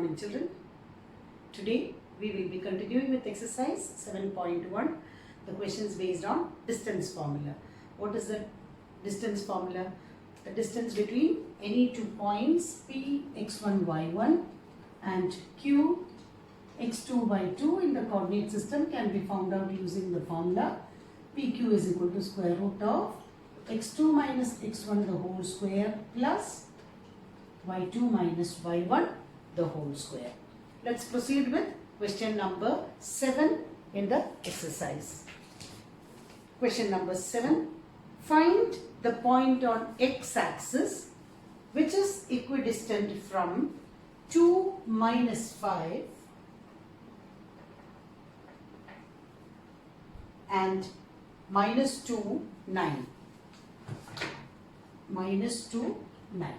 morning children. Today we will be continuing with exercise 7.1. The questions based on distance formula. What is the distance formula? The distance between any two points P x1 y1 and Q x2 y2 in the coordinate system can be found out using the formula PQ is equal to square root of x2 minus x1 the whole square plus y2 minus y1 the whole square. Let's proceed with question number 7 in the exercise. Question number 7. Find the point on x-axis which is equidistant from 2 minus 5 and minus 2, 9. Minus 2, 9.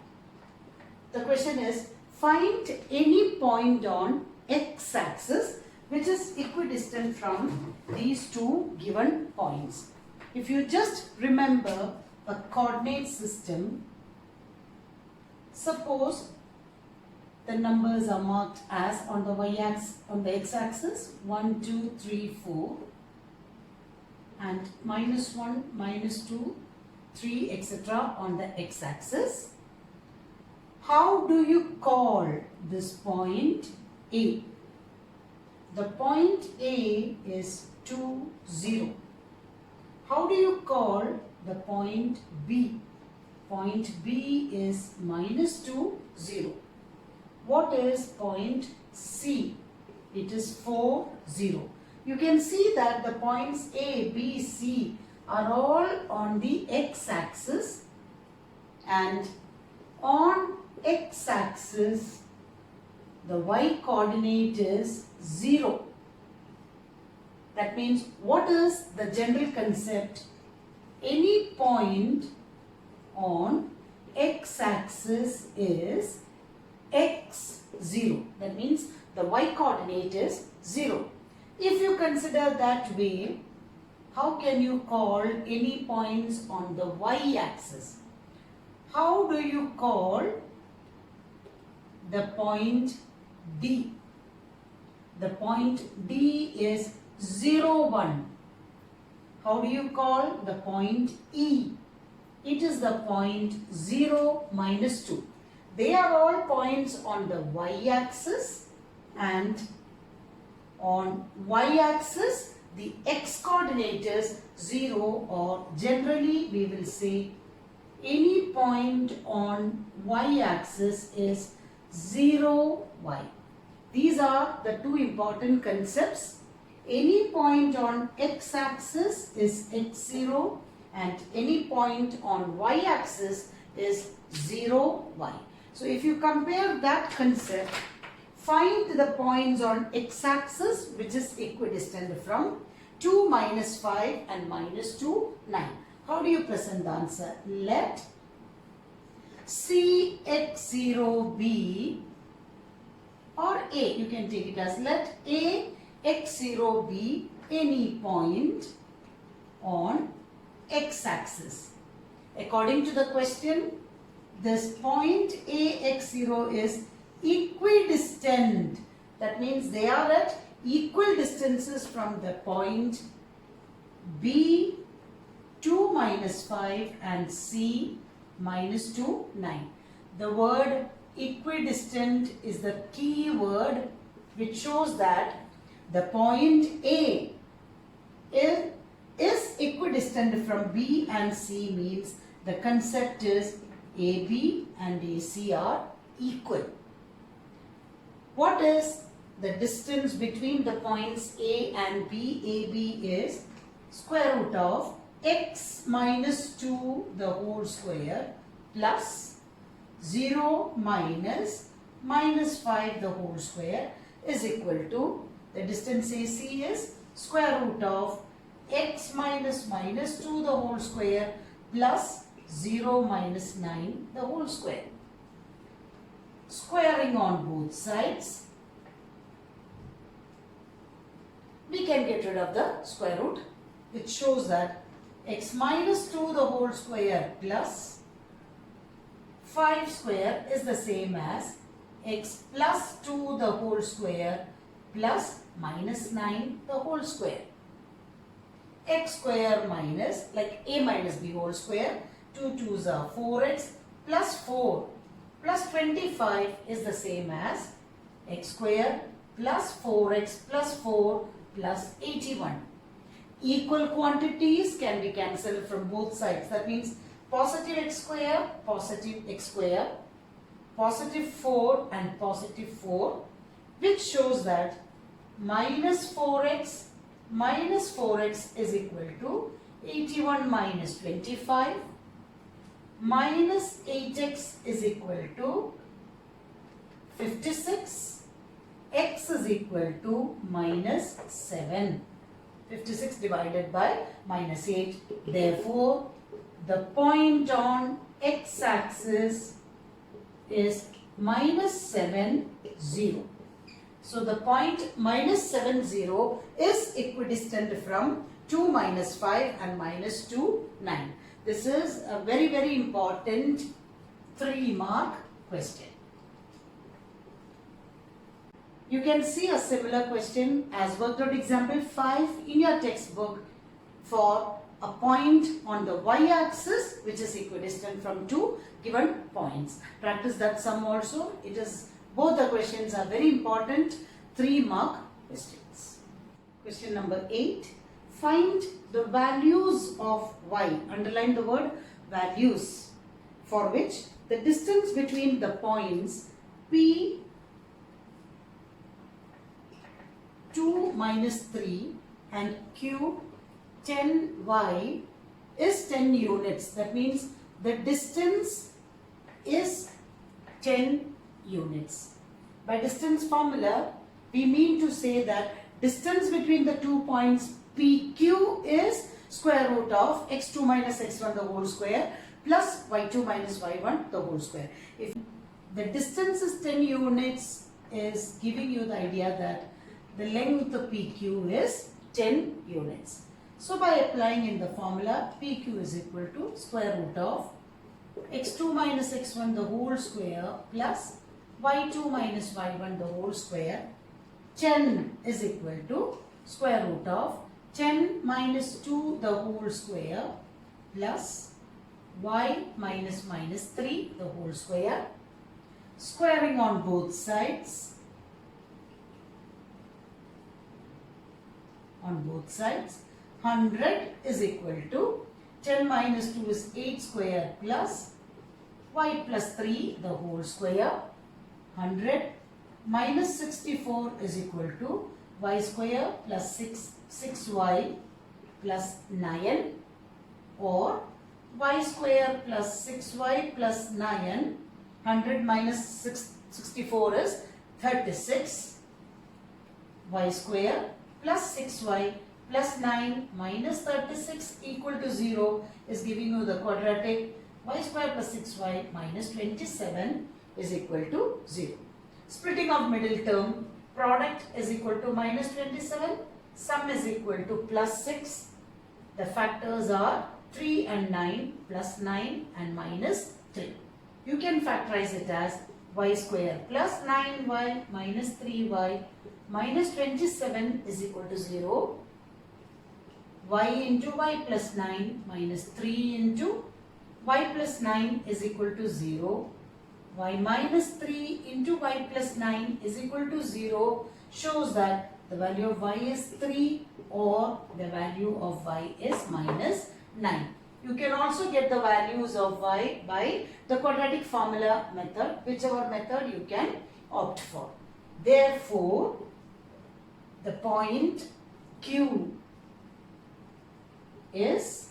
The question is, find any point on x-axis which is equidistant from these two given points. If you just remember a coordinate system, suppose the numbers are marked as on the y-axis, on the x-axis 1, 2, 3, 4 and minus 1, minus 2, 3 etc. on the x-axis. How do you call this point A? The point A is 2, 0. How do you call the point B? Point B is minus 2, 0. What is point C? It is 4, 0. You can see that the points A, B, C are all on the x-axis, and on x-axis the y-coordinate is 0. That means, what is the general concept? Any point on x-axis is x0. That means the y-coordinate is 0. If you consider that way, how can you call any points on the y-axis? How do you call the point D? The point D is 0, 1. How do you call the point E? It is the point 0, minus 2. They are all points on the y-axis, and on y-axis the x-coordinate is 0, or generally we will say any point on y-axis is 0, y. These are the two important concepts. Any point on x-axis is x0 and any point on y-axis is 0, y. So if you compare that concept, find the points on x-axis which is equidistant from 2 minus 5 and minus 2, 9. How do you present the answer? Let C x0 be, or A, you can take it as let A x0 be any point on x-axis. According to the question, this point A x0 is equidistant. That means they are at equal distances from the point B 2 minus 5 and C minus 2, 9. The word equidistant is the key word which shows that the point A is equidistant from B and C, means the concept is AB and AC are equal. What is the distance between the points A and B? AB is square root of x minus 2 the whole square plus 0 minus minus 5 the whole square is equal to, the distance AC is square root of x minus minus 2 the whole square plus 0 minus 9 the whole square. Squaring on both sides, we can get rid of the square root, which shows that x minus 2 the whole square plus 5 square is the same as x plus 2 the whole square plus minus 9 the whole square. X square minus, like a minus b whole square, 2 2s are 4x plus 4 plus 25 is the same as x square plus 4x plus 4 plus 81. Equal quantities can be cancelled from both sides. That means positive x square, positive 4 and positive 4, which shows that minus 4x is equal to 81 minus 25, minus 8x is equal to 56, x is equal to minus 7. 56 divided by minus 8. Therefore, the point on x-axis is minus 7, 0. So, the point minus 7, 0 is equidistant from 2 minus 5 and minus 2, 9. This is a very, very important 3-mark question. You can see a similar question as worked out example 5 in your textbook for a point on the y-axis which is equidistant from two given points. Practice that sum also. It is, both the questions are very important 3-mark questions. Question number 8. Find the values of y. Underline the word values, for which the distance between the points P 2 minus 3 and Q 10y is 10 units. That means the distance is 10 units. By distance formula, we mean to say that distance between the 2 points PQ is square root of x2 minus x1 the whole square plus y2 minus y1 the whole square. If the distance is 10 units, is giving you the idea that the length of PQ is 10 units. So by applying in the formula, PQ is equal to square root of x2 minus x1 the whole square plus y2 minus y1 the whole square. 10 is equal to square root of 10 minus 2 the whole square plus y minus minus 3 the whole square. Squaring on both sides. On both sides, 100 is equal to 10 minus 2 is 8 square plus y plus 3 the whole square. 100 minus 64 is equal to y square plus 6y plus 9, or y square plus 6y plus 9. 100 minus 64 is 36, y square plus 6y plus 9 minus 36 equal to 0 is giving you the quadratic y square plus 6y minus 27 is equal to 0. Splitting of middle term, product is equal to minus 27, sum is equal to plus 6. The factors are 3 and 9 plus 9 and minus 3. You can factorize it as y square plus 9y minus 3y minus 27 is equal to 0. Y into y plus 9 minus 3 into y plus 9 is equal to 0. Y minus 3 into y plus 9 is equal to 0 shows that the value of y is 3 or the value of y is minus 9. You can also get the values of y by the quadratic formula method, whichever method you can opt for. Therefore, the point Q is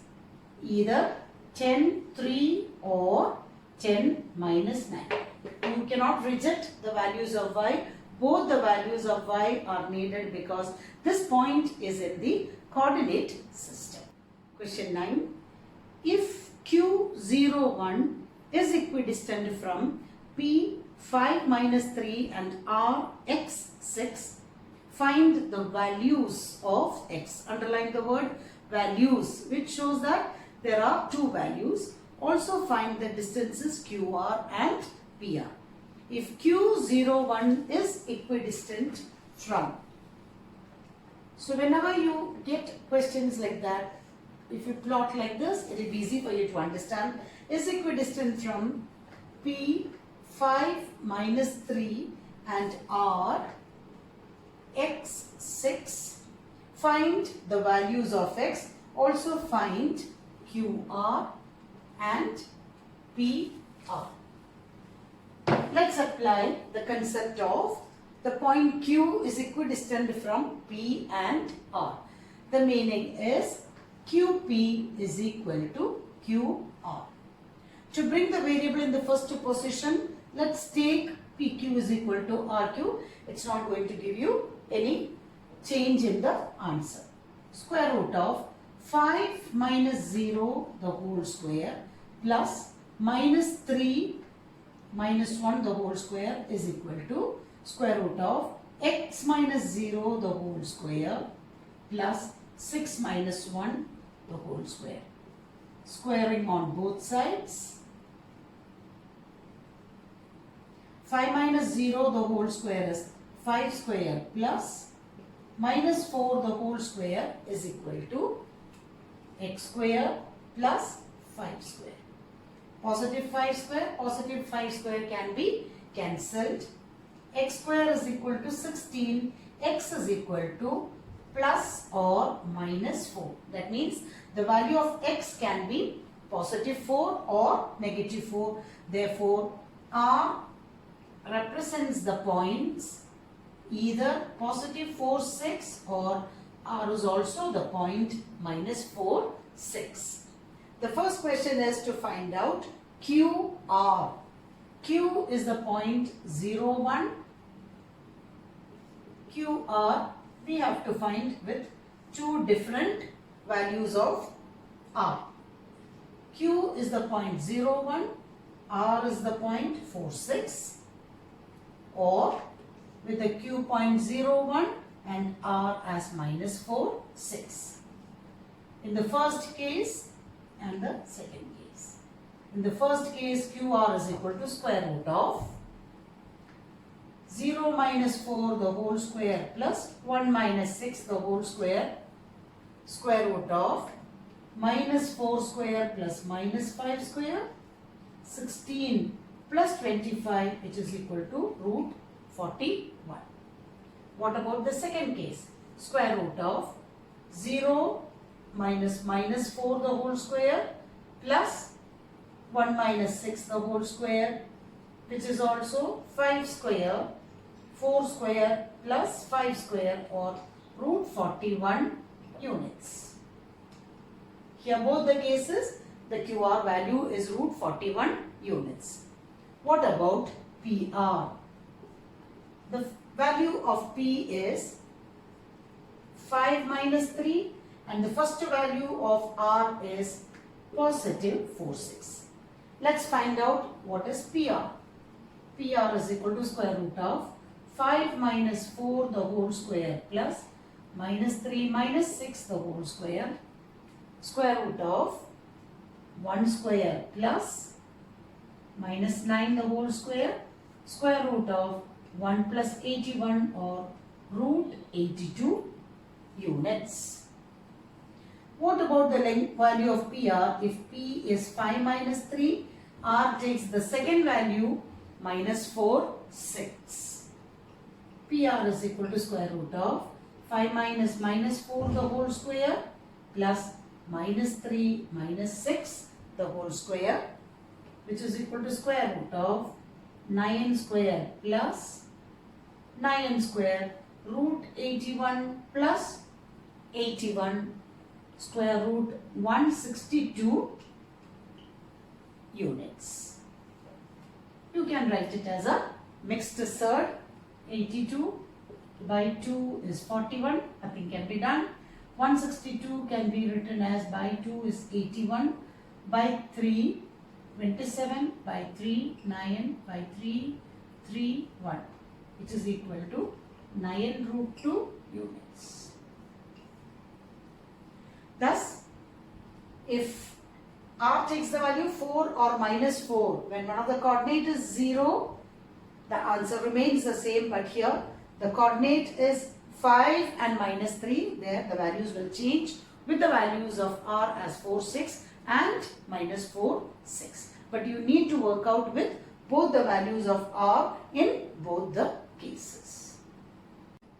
either 10, 3 or 10 minus 9. You cannot reject the values of y. Both the values of y are needed because this point is in the coordinate system. Question 9. If Q01 is equidistant from P5 minus 3 and Rx6, find the values of x. Underline the word values, which shows that there are two values. Also find the distances QR and PR. if Q01 is equidistant from. So whenever you get questions like that, if you plot like this, it will be easy for you to understand. Is equidistant from P5 minus 3 and R x6. Find the values of x. Also find QR and PR. Let's apply the concept of the point Q is equidistant from P and R. The meaning is QP is equal to QR. To bring the variable in the first position, let's take PQ is equal to RQ. It's not going to give you any change in the answer. Square root of 5 minus 0 the whole square plus minus 3 minus 1 the whole square is equal to square root of x minus 0 the whole square plus 6 minus 1 the whole square. Squaring on both sides. 5 minus 0 the whole square is 5 square plus minus 4 the whole square is equal to x square plus 5 square. Positive 5 square can be cancelled. X square is equal to 16. X is equal to plus or minus 4. That means the value of x can be positive 4 or negative 4. Therefore, R represents the points either positive 4, 6 or R is also the point minus 4, 6. The first question is to find out QR. Q is the point 0, 1. QR we have to find with two different values of R. Q is the point 0, 1. R is the point 4, 6. Or with the Q point 0, 1 and R as minus 4, 6. In the first case and the second case. In the first case, QR is equal to square root of 0 minus 4 the whole square plus 1 minus 6 the whole square, square root of minus 4 square plus minus 5 square, 16 plus 25 which is equal to root 41. What about the second case? Square root of 0 minus minus 4 the whole square plus 1 minus 6 the whole square which is also 5 square, 4 square plus 5 square or root 41 units. Here both the cases the QR value is root 41 units. What about PR? The value of P is 5 minus 3 and the first value of R is positive 4, 6. Let's find out what is PR. PR is equal to square root of 5 minus 4 the whole square plus minus 3 minus 6 the whole square, square root of 1 square plus minus 9 the whole square, square root of 1 plus 81 or root 82 units. What about the value of PR? If P is 5 minus 3, R takes the second value minus 4, 6. PR is equal to square root of 5 minus minus 4 the whole square plus minus 3 minus 6 the whole square which is equal to square root of 9 square plus 9 square root 81 plus 81 square root 162 units. You can write it as a mixed surd. 82 by 2 is 41. Nothing can be done. 162 can be written as by 2 is 81. By 3, 27. By 3, 9. By 3, 3, 1. Which is equal to 9 root 2 units. Thus, if R takes the value 4 or minus 4, when one of the coordinate is 0 the answer remains the same, but here the coordinate is 5 and minus 3. There the values will change with the values of r as 4, 6 and minus 4, 6. But you need to work out with both the values of r in both the cases.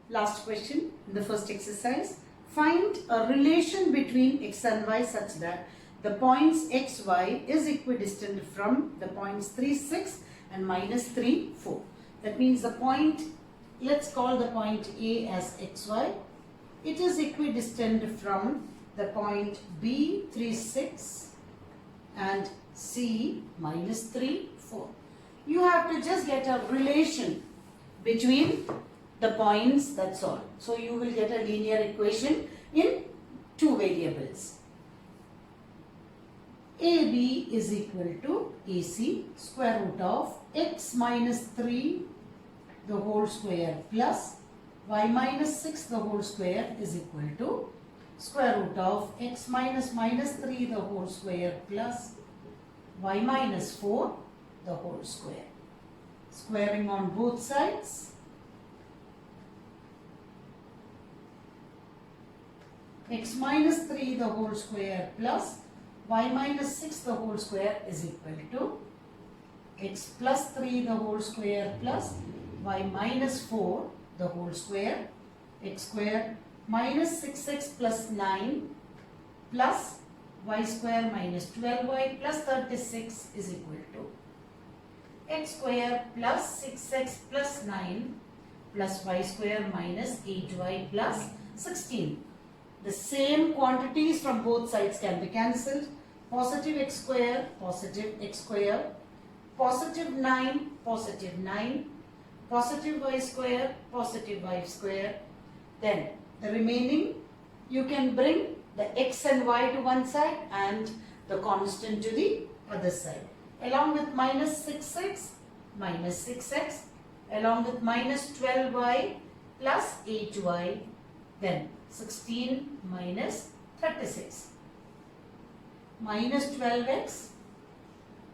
Last question in the first exercise. Find a relation between x and y such that the points x, y is equidistant from the points 3, 6 and minus 3, 4. That means the point, let's call the point A as xy. It is equidistant from the point B, 3, 6 and C, minus 3, 4. You have to just get a relation between the points, that's all. So you will get a linear equation in two variables. AB is equal to AC square root of x minus 3 the whole square plus y minus 6 the whole square is equal to square root of x minus 3 the whole square plus y minus 4 the whole square. Squaring on both sides. X minus 3 the whole square plus y minus 6 the whole square is equal to x plus 3 the whole square plus y minus 4 the whole square, x square minus 6x plus 9 plus y square minus 12y plus 36 is equal to x square plus 6x plus 9 plus y square minus 8y plus 16. The same quantities from both sides can be cancelled. Positive x square, positive x square, positive 9, positive 9, positive y square, positive y square. Then the remaining, you can bring the x and y to one side and the constant to the other side. Along with minus 6x, minus 6x, along with minus 12y plus 8y, then 16 minus 36. Minus 12x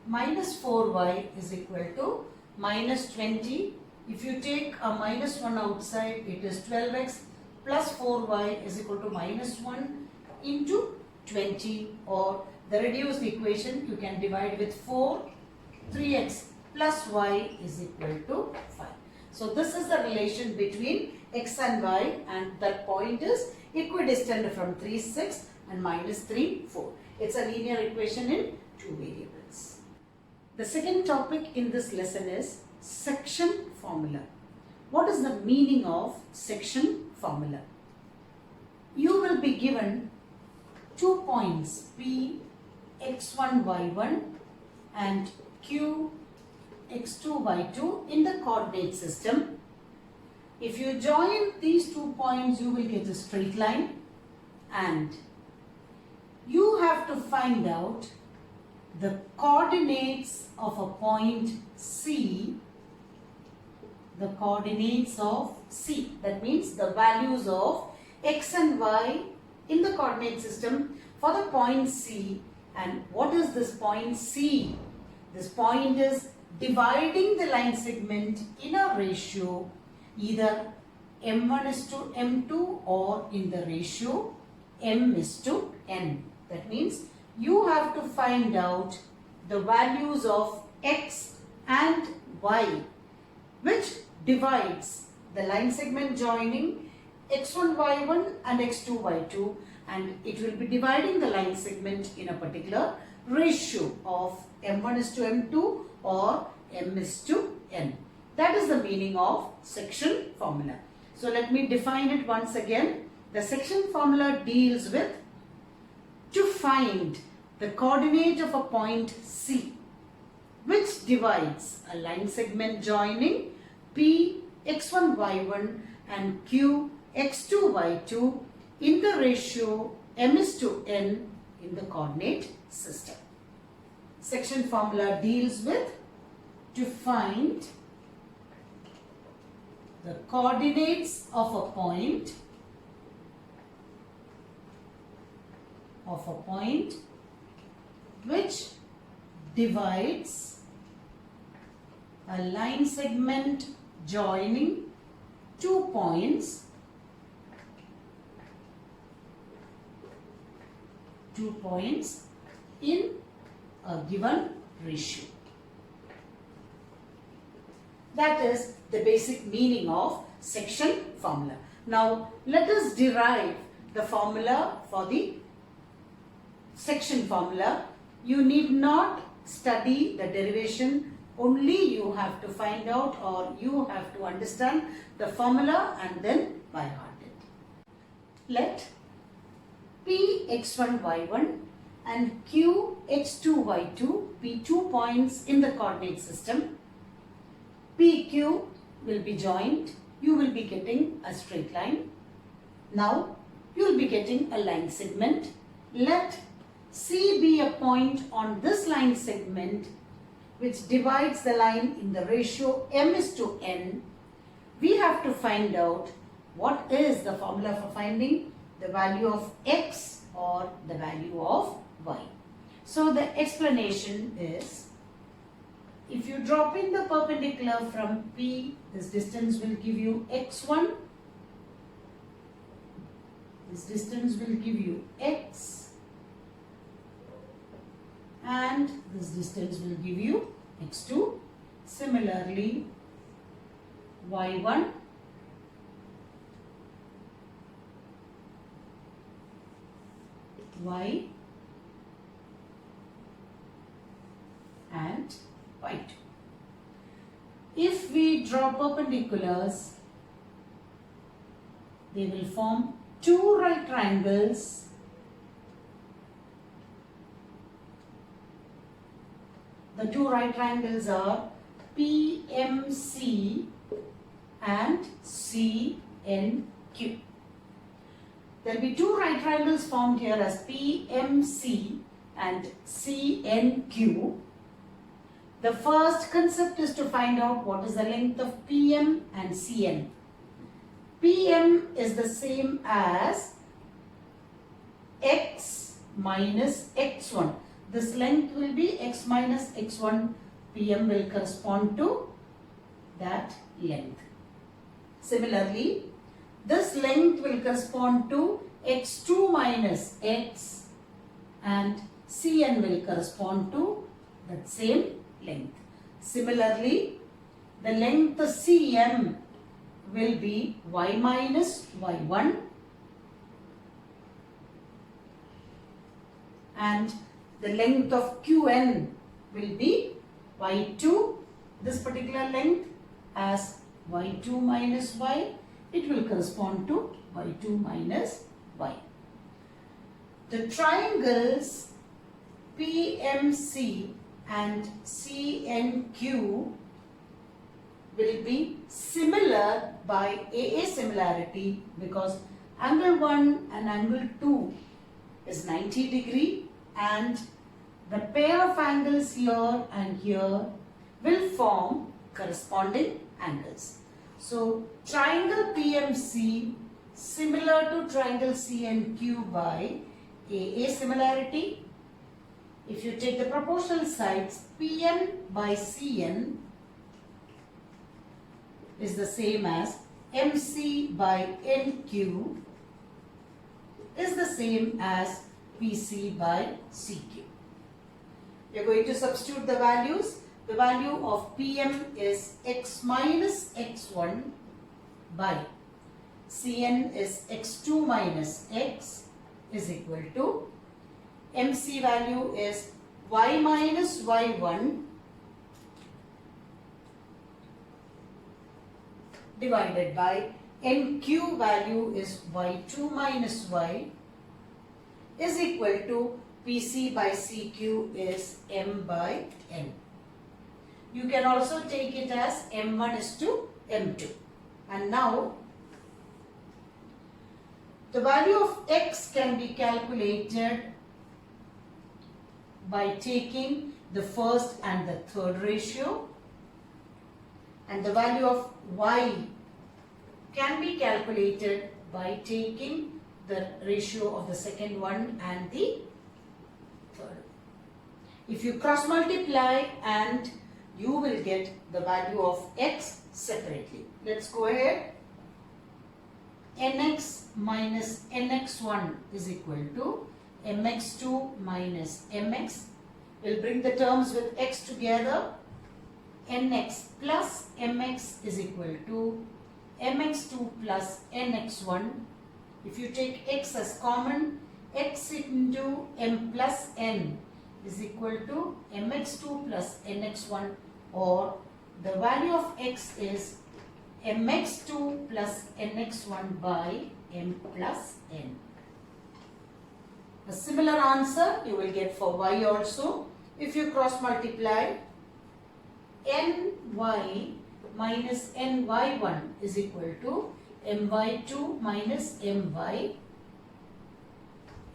minus 4y is equal to minus 20. If you take a minus 1 outside, it is 12x plus 4y is equal to minus 1 into 20, or the reduced equation you can divide with 4. 3x plus y is equal to 5. So this is the relation between x and y, and that point is equidistant from 3, 6 and minus 3, 4. It's a linear equation in two variables. The second topic in this lesson is section formula. What is the meaning of section formula? You will be given 2 points P, x1, y1 and Q, x2, y2 in the coordinate system. If you join these 2 points, you will get a straight line, and you have to find out the coordinates of a point C, the coordinates of C. That means the values of x and y in the coordinate system for the point C. And what is this point C? This point is dividing the line segment in a ratio either m1 is to m2 or in the ratio m is to n. That means you have to find out the values of x and y which divides the line segment joining x1, y1 and x2, y2, and it will be dividing the line segment in a particular ratio of m1 is to m2 or m is to n. That is the meaning of section formula. So let me define it once again. The section formula deals with to find the coordinate of a point C which divides a line segment joining P, x1, y1 and Q, x2, y2 in the ratio m is to n in the coordinate system. Section formula deals with to find the coordinates of a point which divides a line segment joining 2 points, 2 points in a given ratio. That is the basic meaning of section formula. Now let us derive the formula for the section formula. You need not study the derivation, only you have to find out or you have to understand the formula and then by heart it. Let P x1 y1 and Q x2 y2 be 2 points in the coordinate system. PQ will be joined. You will be getting a straight line. Now you will be getting a line segment. Let C be a point on this line segment which divides the line in the ratio m:n. We have to find out what is the formula for finding the value of x or the value of y. So the explanation is, if you drop in the perpendicular from P, this distance will give you x1. This distance will give you x. And this distance will give you x2. Similarly, y1 y and y2. If we draw perpendiculars, they will form two right triangles The two right triangles are PMC and CNQ. There will be two right triangles formed here as PMC and CNQ. The first concept is to find out what is the length of PM and CN. PM is the same as x minus x1. This length will be x minus x1. PM will correspond to that length. Similarly, this length will correspond to x2 minus x and Cn will correspond to that same length. Similarly, the length of Cm will be y minus y1 and the length of Qn will be y2. This particular length as y2 minus y, it will correspond to y2 minus y. The triangles PMC and CNQ will be similar by AA similarity because angle 1 and angle 2 is 90 degree and the pair of angles here and here will form corresponding angles. So triangle PMC similar to triangle CNQ by AA similarity. If you take the proportional sides, PN by CN is the same as MC by NQ is the same as PC by CQ. We are going to substitute the values. The value of PM is x minus x1 by Cn is x2 minus x is equal to MC value is y minus y1 divided by NQ value is y2 minus y is equal to PC by CQ is M by N. You can also take it as M1 is to M2. And now the value of X can be calculated by taking the first and the third ratio, and the value of Y can be calculated by taking the ratio of the second one and the third. If you cross multiply and you will get the value of x separately. Let's go ahead. Nx minus nx1 is equal to mx2 minus mx. We'll bring the terms with x together. Nx plus mx is equal to mx2 plus nx1. If you take x as common, x into m plus n is equal to mx2 plus nx1, or the value of x is mx2 plus nx1 by m plus n. A similar answer you will get for y also. If you cross multiply, ny minus ny1 is equal to my2 minus my.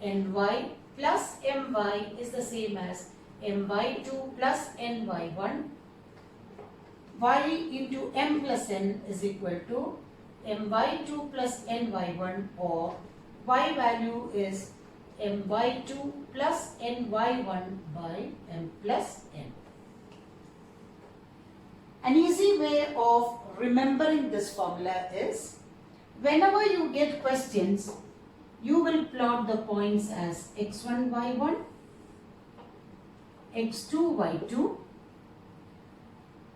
Ny plus my is the same as my2 plus ny1. Y into m plus n is equal to my2 plus ny1, or y value is my2 plus ny1 by m plus n. An easy way of remembering this formula is, whenever you get questions, you will plot the points as x1, y1, x2, y2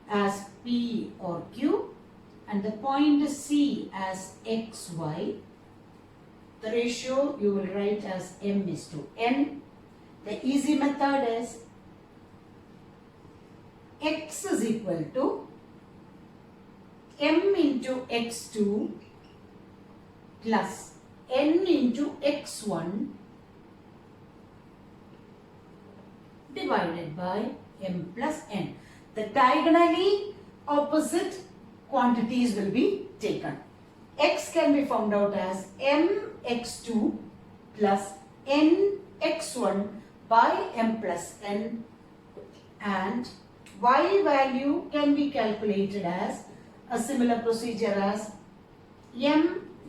as P or Q, and the point C as xy. The ratio you will write as m is to n. The easy method is x is equal to m into x2 plus n into x1 divided by m plus n. The diagonally opposite quantities will be taken. X can be found out as mx2 plus nx1 by m plus n, and y value can be calculated as a similar procedure as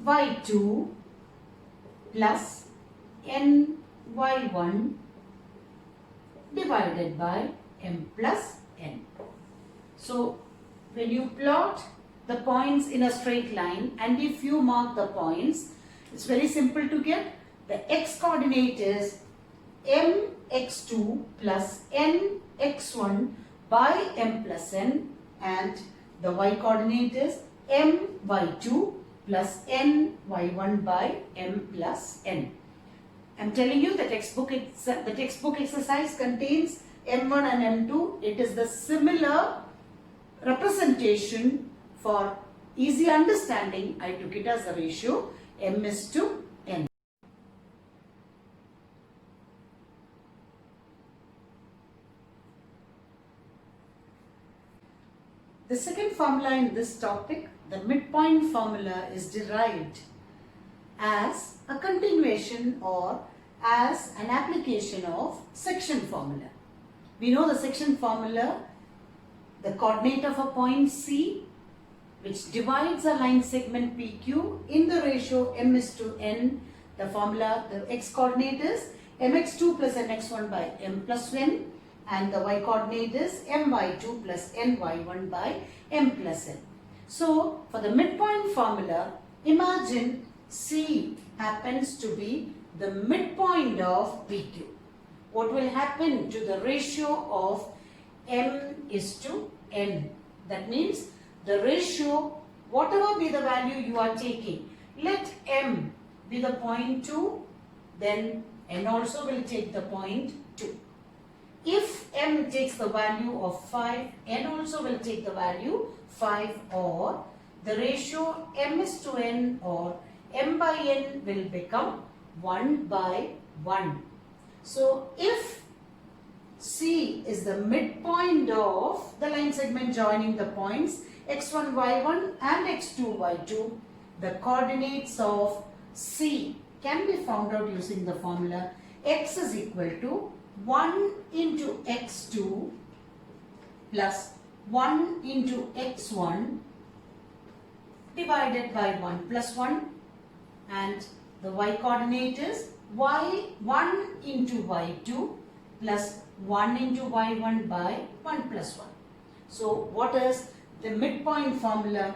my2 plus ny1 divided by m plus n. So when you plot the points in a straight line, and if you mark the points, it's very simple to get. The x coordinate is mx2 plus nx1 by m plus n, and the y coordinate is my2 plus ny1 by m plus n. I'm telling you, the textbook exercise contains m1 and m2. It is the similar representation. For easy understanding, I took it as a ratio m is to n. The second formula in this topic, the midpoint formula, is derived as a continuation or as an application of section formula. We know the section formula, the coordinate of a point C, which divides a line segment PQ in the ratio m is to n. The formula, the x coordinate is mx2 plus nx1 by m plus n, and the y coordinate is my2 plus ny1 by m plus n. So for the midpoint formula, imagine C happens to be the midpoint of PQ. What will happen to the ratio of m is to n? That means the ratio, whatever be the value you are taking, let m be the point 2, then n also will take the point 2. If m takes the value of 5, n also will take the value 5, or the ratio m is to n or m by n will become 1 by 1. So if C is the midpoint of the line segment joining the points x1, y1 and x2, y2, the coordinates of C can be found out using the formula x is equal to 1 into x2 plus 1 into x1 divided by 1 plus 1, and the y coordinate is 1 into y2 plus 1 into y1 by 1 plus 1. So what is the midpoint formula?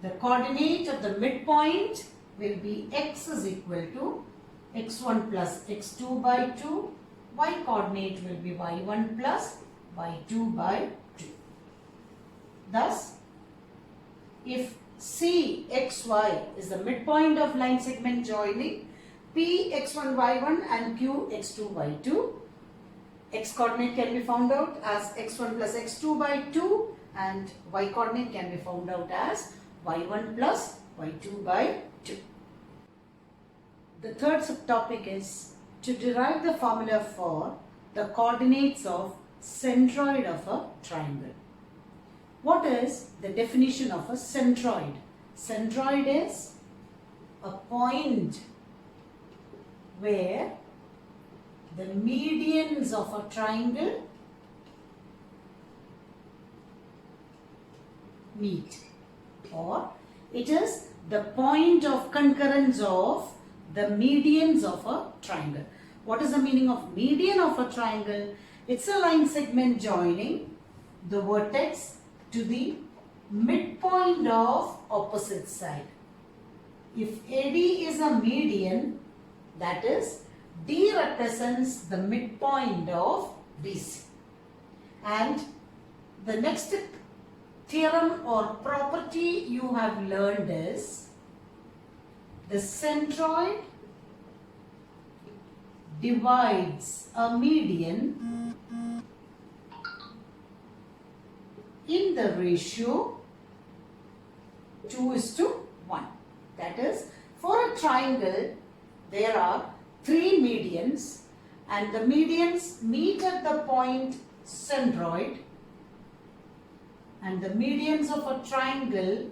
The coordinate of the midpoint will be x is equal to x1 plus x2 by 2. Y coordinate will be y1 plus y2 by 2. Thus, if CXY is the midpoint of line segment joining P x1 y1 and Q x2 y2, x coordinate can be found out as x1 plus x2 by 2 and y coordinate can be found out as y1 plus y2 by 2. The third subtopic is to derive the formula for the coordinates of centroid of a triangle. What is the definition of a centroid? Centroid is a point where the medians of a triangle meet, or it is the point of concurrence of the medians of a triangle. What is the meaning of median of a triangle? It's a line segment joining the vertex to the midpoint of opposite side. If AD is a median, that is D represents the midpoint of BC. And the next theorem or property you have learned is the centroid divides a median in the ratio 2:1. That is, for a triangle, there are 3 medians and the medians meet at the point centroid, and the medians of a triangle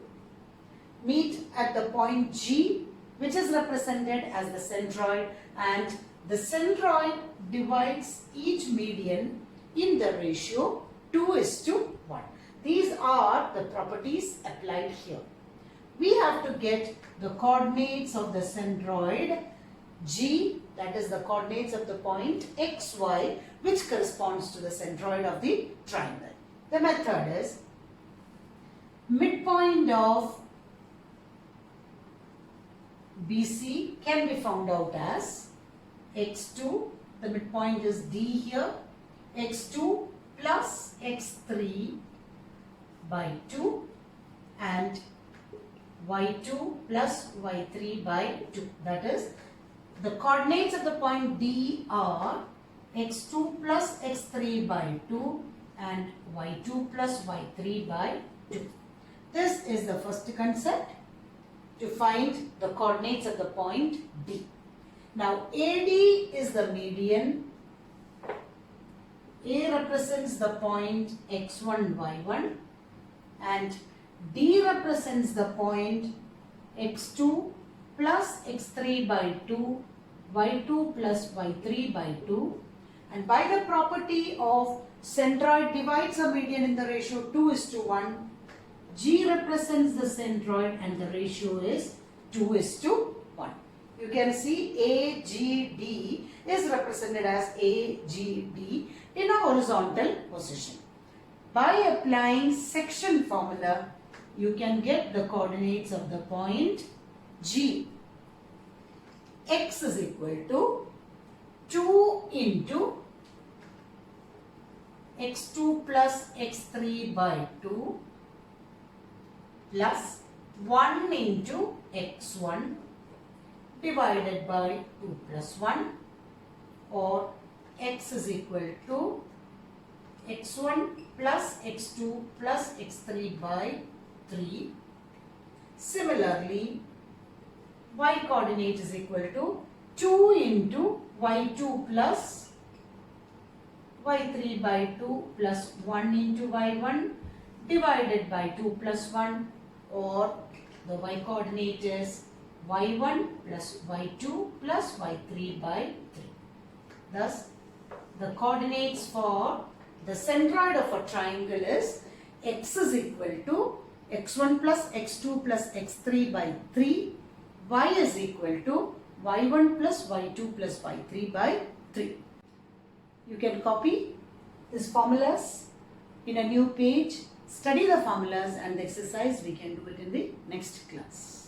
meet at the point G, which is represented as the centroid, and the centroid divides each median in the ratio 2:1. These are the properties applied here. We have to get the coordinates of the centroid G, that is the coordinates of the point XY, which corresponds to the centroid of the triangle. The method is midpoint of BC can be found out as x2, the midpoint is D here, x2 plus x3 by 2 and y2 plus y3 by 2. That is, the coordinates of the point D are x2 plus x3 by 2 and y2 plus y3 by 2. This is the first concept to find the coordinates of the point D. Now AD is the median. A represents the point x1, y1 and D represents the point x2 plus x3 by 2, y2 plus y3 by 2, and by the property of centroid divides a median in the ratio 2:1, G represents the centroid and the ratio is 2:1. You can see AGD is represented as AGD in a horizontal position. By applying section formula, you can get the coordinates of the point G. X is equal to 2 into x2 plus x3 by 2 plus 1 into x1 divided by 2 plus 1, or x is equal to x1 plus x2 plus x3 by 3. Similarly, y coordinate is equal to 2 into y2 plus y3 by 2 plus 1 into y1 divided by 2 plus 1, or the y coordinate is y1 plus y2 plus y3 by 3. Thus, the coordinates for the centroid of a triangle is x is equal to x1 plus x2 plus x3 by 3, y is equal to y1 plus y2 plus y3 by 3. You can copy these formulas in a new page Study the formulas and the exercise. We can do it in the next class.